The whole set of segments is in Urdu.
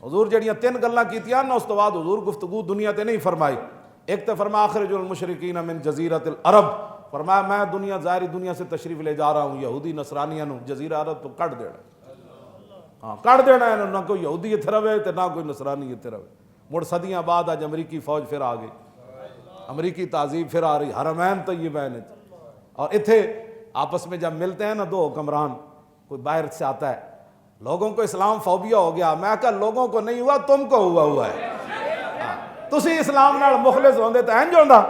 حضور جڑیاں تین گلاں کیتیاں نا اس تو بعد حضور گفتگو دنیا تے نہیں فرمائی. ایک تو فرمایا اخرج المشرکین من جزیرۃ العرب، فرمایا میں دنیا ظاہری دنیا سے تشریف لے جا رہا ہوں یہودی نصرانیاں نو جزیرہ عرب تو کٹ دینا. ہاں کٹ دینا ہے، نہ کوئی یہودی اتھے رہے تے نہ کوئی نصرانی اتھے رہے. مڑ صدیاں بعد آج امریکی فوج پھر آ گئی، امریکی تہذیب پھر آ رہی حرمین طیبین. اور اتھے آپس میں جب ملتے ہیں نا دو حکمران، کوئی باہر سے آتا ہے، لوگوں کو اسلام فوبیا ہو گیا. میں کہا لوگوں کو نہیں ہوا، تم کو ہوا ہے. تسی اسلام نال مخلص ہوندے تے انج ہوندا.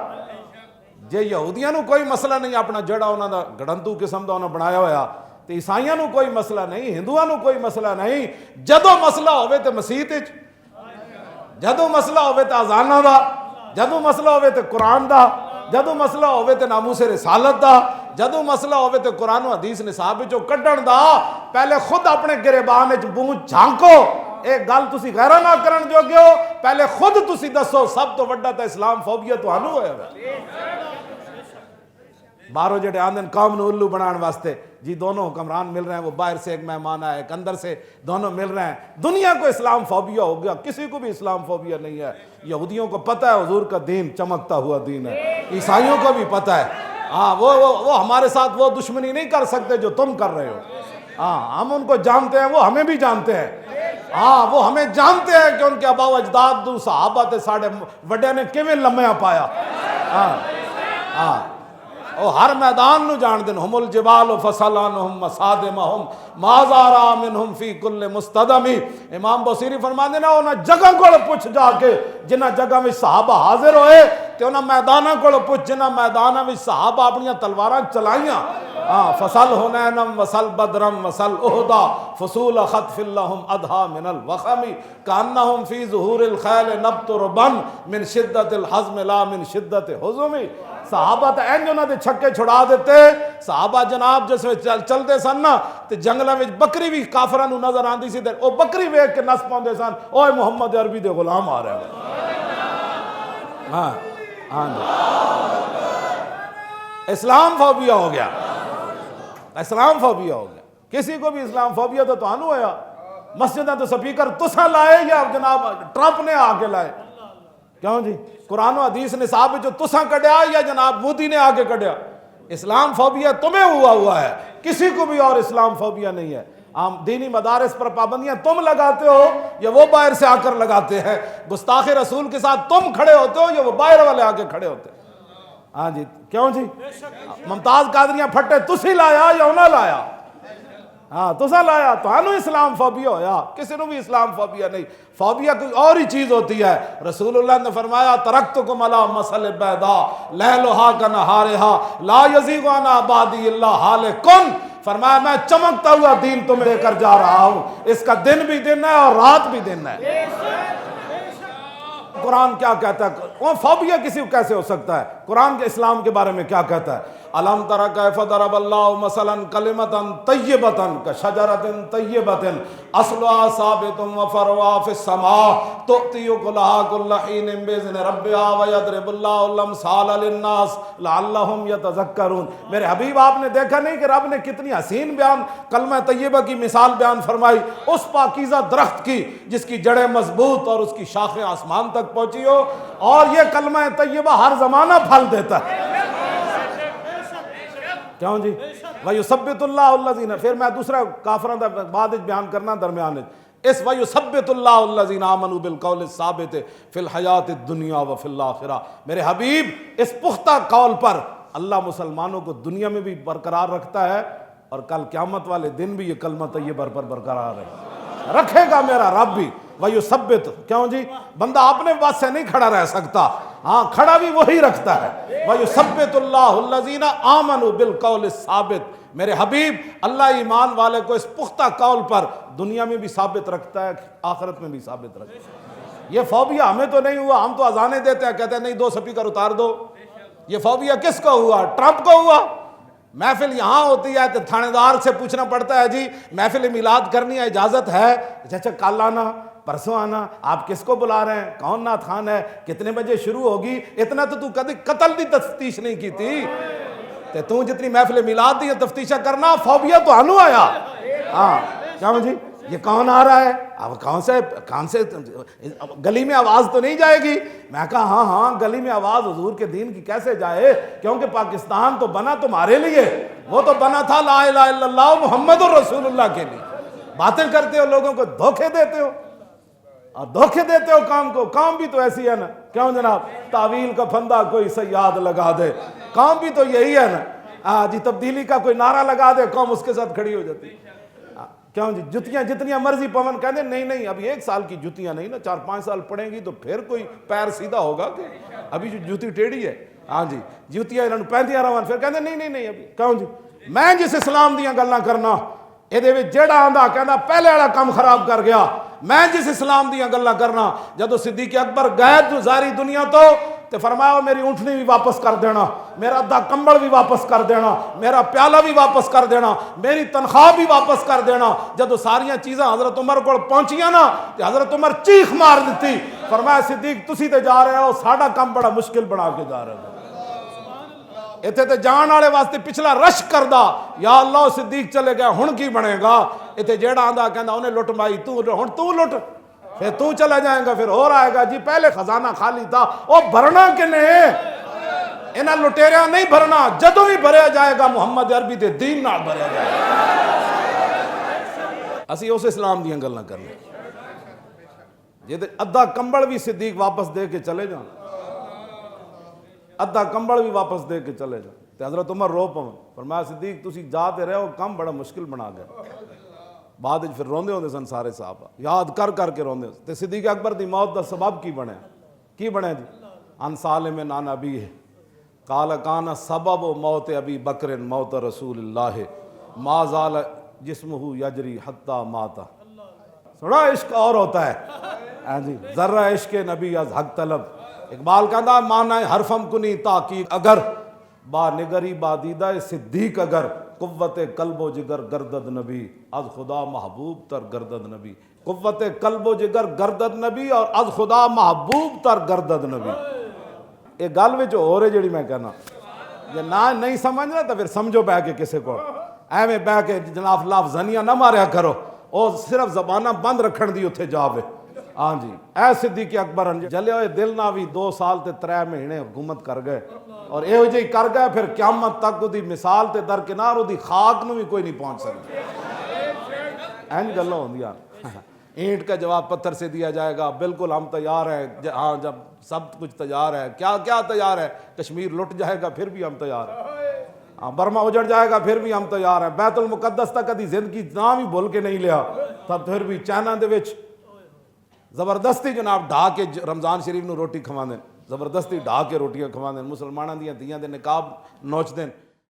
جے یہودیاں نو کوئی مسئلہ نہیں اپنا جڑا انہاں دا گڑنتو قسم دا انہاں بنایا ہویا، تے عیسائیاں نو کوئی مسئلہ نہیں، ہندوؤں نو کوئی مسئلہ نہیں. جدوں مسئلہ ہوے تے مسیت وچ، جدوں مسئلہ ہوے تے اذاناں دا، جدوں مسئلہ ہوے تے قرآن دا، جدوں مسئلہ ہوے تے ناموس رسالت دا، جدوں مسئلہ ہوے تے قرآن و حدیث نصاب وچوں کڈن دا. پہلے خود اپنے گریبان وچ منہ جھانکو. ایک گل تسی غیرہ نہ کرن جوگے ہو، پہلے خود تسی دسو سب تو وڈا تے اسلام فوبیا تہانوں ہویا ہے. باہروں جڑے آندے قوم نو الو بنان واسطے، جی دونوں حکمران مل رہے ہیں، وہ باہر سے ایک مہمان آیا، ایک اندر سے، دونوں مل رہے ہیں. دنیا کو اسلام فوبیا ہو گیا، کسی کو بھی اسلام فوبیا نہیں ہے. یہودیوں کو پتہ ہے حضور کا دین چمکتا ہوا دین ہے، عیسائیوں کو بھی پتہ ہے. ہاں وہ ہمارے ساتھ وہ دشمنی نہیں کر سکتے جو تم کر رہے ہو. ہاں ہم ان کو جانتے ہیں، وہ ہمیں بھی جانتے ہیں. ہاں وہ ہمیں جانتے ہیں کہ ان کے آبا و اجداد دو صحابہ تے ساڑھے وڈے نے کیویں لمحہ پایا. ہاں ہاں او ہر میدان نو جان دین. ہم الجبال فصلانہم مصادمہم ما زارا منہم فی کل مستدمی. امام بصیری فرماندے نا انہاں جگہ کو پوچھ جا کے جنہاں جگہ میں صحابہ حاضر ہوئے تے انہاں میداناں کو پوچھ جنہاں میداناں میں صحابہ اپنی تلواراں چلائیاں. فصل حنینم وصل بدرم وصل احدا فصول خطف لہم ادھا من الوخم کانہم فی ظہور الخیل نبت ربن من شدت الحزم لا من شدت حزم. صحابہ تے اینج انہاں دے چھکے چھڑا دیتے. صحابہ جناب جس میں چلتے سن نا تے جنگلاں وچ بکری بھی کافراں نو نظر آندی سی تے او بکری ویکھ کے نس پاندے سن، اوئے محمد عربی دے غلام آ رہے ہیں. ہاں ہاں اسلام فوبیا ہو گیا، اسلام فوبیا ہو گیا. کسی کو بھی اسلام فوبیا تو تانوں ہویا. مسجداں تو سپیکر تساں لائے یا جناب ٹرمپ نے آ کے لائے؟ کیوں جی قرآن و حدیث نصاب جو تساں کڈیا یا جناب مودی نے آ کے کڈیا؟ اسلام فوبیا تمہیں ہوا ہے، کسی کو بھی اور اسلام فوبیا نہیں ہے. عام دینی مدارس پر پابندیاں تم لگاتے ہو یا وہ باہر سے آ کر لگاتے ہیں. گستاخ رسول کے ساتھ تم کھڑے ہوتے ہو یا وہ باہر والے آ کے کھڑے ہوتے ہیں. ہاں جی کیوں جی ممتاز قادریاں پھٹے تسی لایا یا انہاں لایا؟ ہاں تساں لایا. تہانوں اسلام فوبیا ہویا، کسی نو بھی اسلام فوبیا نہیں. فوبیا کوئی اور ہی چیز ہوتی ہے. رسول اللہ نے فرمایا ترکتکم علی مسل بیضاء لیلھا کنہارھا لا یزیغ عنہا بعدی الا ہالک. فرمایا میں چمکتا ہوا دین تمہیں دے کر جا رہا ہوں، اس کا دن بھی دن ہے اور رات بھی دن ہے. قرآن کیا کہتا ہے؟ وہ فوبیا کسی کو کیسے ہو سکتا ہے؟ قرآن کے اسلام کے بارے میں کیا کہتا ہے؟ الم تر کیف ضرب اللہ مثلا کلمۃ طیبۃ کشجرۃ طیبۃ اصلها ثابت وفرعها فی السماء تؤتی اکلها کل حین باذن ربها ویضرب اللہ الامثال للناس لعلهم یتذکرون. میرے حبیب آپ نے دیکھا نہیں کہ رب نے کتنی حسین بیان کلمہ طیبہ کی مثال بیان فرمائی اس پاکیزہ درخت کی جس کی جڑیں مضبوط اور اس کی شاخیں آسمان تک پہنچی ہو، اور یہ کلمہ طیبہ ہر زمانہ پھل دیتا ہے. کیوں جی وَيُثَبِّتُ اللَّهُ الَّذِينَ. پھر میں دوسرا کافراں دا بعد بیان کرنا درمیان اس وَيُثَبِّتُ اللَّهُ الَّذِينَ آمَنُوا بِالْقَوْلِ الثَّابِتِ فِي الْحَيَاةِ الدُّنْيَا وَفِي الْآخِرَةِ. میرے حبیب اس پختہ قول پر اللہ مسلمانوں کو دنیا میں بھی برقرار رکھتا ہے اور کل قیامت والے دن بھی یہ کلمہ طیبہ پر برقرار رکھے گا میرا رب بھی. وَيُثَبِّتُ. کیوں جی بندہ اپنے بات سے نہیں کھڑا رہ سکتا، ہاں کھڑا بھی وہی رکھتا ہے. وَيُثَبِّتُ اللَّهُ الَّذِينَ آمَنُوا بِالْقَوْلِ الثَّابِتِ. میرے حبیب اللہ ایمان والے کو اس پختہ قول پر دنیا میں بھی ثابت رکھتا ہے، آخرت میں بھی ثابت رکھتا ہے. یہ فوبیا ہمیں تو نہیں ہوا، ہم تو اذانیں دیتے ہیں کہتے ہیں نہیں دو سپیکر اتار دو. یہ فوبیا کس کو ہوا؟ ٹرمپ کو ہوا. محفل یہاں ہوتی ہے تو تھانے دار سے پوچھنا پڑتا ہے جی محفل میلاد کرنی ہے اجازت ہے؟ اچھا کل آنا پرسوں آنا. آپ کس کو بلا رہے ہیں؟ کون نعت خان ہے؟ کتنے بجے شروع ہوگی؟ اتنا تو کدی قتل دی تفتیش نہیں کی تھی تے تو جتنی محفل میلاد دی تفتیشہ کرنا. فوبیا تو آنو آیا. ہاں کیا جی یہ کون آ رہا ہے؟ اب کون سے گلی میں آواز تو نہیں جائے گی؟ میں کہا ہاں ہاں گلی میں آواز حضور کے دین کی کیسے جائے، کیونکہ پاکستان تو بنا تمہارے لیے، وہ تو بنا تھا لا الہ الا اللہ محمد الرسول اللہ کے لیے۔ باتیں کرتے ہو، لوگوں کو دھوکے دیتے ہو، اور دھوکے دیتے ہو قوم کو۔ قوم بھی تو ایسی ہے نا، کیوں جناب؟ تعویل کا پھندا کوئی سیاد لگا دے، قوم بھی تو یہی ہے نا جی، تبدیلی کا کوئی نعرہ لگا دے قوم اس کے ساتھ کھڑی ہو جاتی ہے۔ کیوں جی، جتیاں جتنیاں مرضی پون کہتے ہیں نہیں ابھی 1 سال کی جتیاں نہیں نا، 4-5 سال پڑیں گی تو پھر کوئی پیر سیدھا ہوگا کہ ابھی جو جوتی ٹیڑھی ہے۔ ہاں جی، جوتیاں انہوں پہنتیاں رہن، پھر کہتے ہیں نہیں ابھی۔ کیوں جی؟ میں جس اسلام دیاں گلاں کرنا یہ جیڑا آندا کہنا پہلے والا کام خراب کر گیا، میں جس اسلام دیاں گلاں کرنا، جدو صدیق اکبر گئے تو ساری دنیا تو فرمایا میری اونٹنی بھی واپس کر دینا، میرا ادھا کمبل بھی واپس کر دینا، میرا پیالہ بھی واپس کر دینا، میری تنخواہ بھی واپس کر دینا۔ جدو ساریاں چیزاں حضرت عمر کو پہنچیاں نا، تو حضرت عمر چیخ مار دیتی، فرمایا صدیق تسی تے جا رہے ہو، ساڈا کام بڑا مشکل بنا کے جا رہے ہو۔ اتنے تے جان والے واسطے پچھلا رش کردہ، یا اللہ صدیق چلے گیا ہن کی بنے گا؟ اتنے جیڑا آندا کہندا انہیں لٹ مائی ہن تو لٹ، پھر تو چلا جائے گا، پھر اور آئے گا جی پہلے خزانہ خالی تھا، وہ بھرنا کنے انہاں لٹیریاں نہیں بھرنا، جدو بھی بھریا جائے گا محمد عربی دے دین نال بھریا جائے گا۔ اسی اس اسلام دیاں گلاں کرنے جے تے ادھا کمبل بھی صدیق واپس دے کے چلے جان، ادھا کمبل بھی واپس دے کے چلے جان، تے حضرت عمر رو پون، فرمایا صدیق تسی جاتے رہے ہو، کم بڑا مشکل بنا گیا۔ بعد پھر روندے ہوندے سن سارے صحابہ، یاد کر کے روندے تے صدیق اکبر دی موت دا سبب کی بنے جی؟ ان سالم عن ابیہ قال کان سبب موت ابی بکر موت رسول اللہ ما زال جسمہ یجری حتی مات۔ سنا عشق اور ہوتا ہے ہاں جی، ذرہ عشق نبی از حق طلب۔ اقبال کہتا مانا حرفم کنی تحقیق اگر، با نگری با دیدہ صدیق اگر، قوت قلب و جگر گردد نبی از خدا محبوب تر گردد نبی۔ قوت قلب و جگر گردد نبی اور از خدا محبوب تر گردد نبی۔ یہ گل وچ ہو رہے جڑی میں کہنا، یہ نہ نہیں سمجھنا تو پھر سمجھو بہ کے کسے کو ایویں بہ کے جناب لفظانیاں نہ ماریا کرو، او صرف زبانہ بند رکھن دی اتھے جاوے۔ ہاں جی، اے صدیق اکبر جلے ہوئے دل نہ بھی 2 سال تے 3 مہینے حکومت کر گئے، اور اے جی کر گئے، پھر قیامت تک دی مثال تے درکنار دی خاک نو بھی کوئی نہیں پہنچ سکتا۔ این گلاں ہوندیاں، اینٹ کا جواب پتھر سے دیا جائے گا، بالکل ہم تیار ہیں، ہاں جب سب کچھ تیار ہے، کیا تیار ہے؟ کشمیر لٹ جائے گا پھر بھی ہم تیار ہیں، برما اجڑ جائے گا پھر بھی ہم تیار ہیں، بیت المقدس تک کدی زندگی نام ہی بھول کے نہیں لیا، تب پھر بھی چائنا دے وچ زبردستی جناب ڈھا کے رمضان شریف نو روٹی کھوا دیں، زبردستی ڈھا کے روٹیاں کھوا دیں، مسلمانوں دیاں دھیاں دے نقاب نوچ دیں۔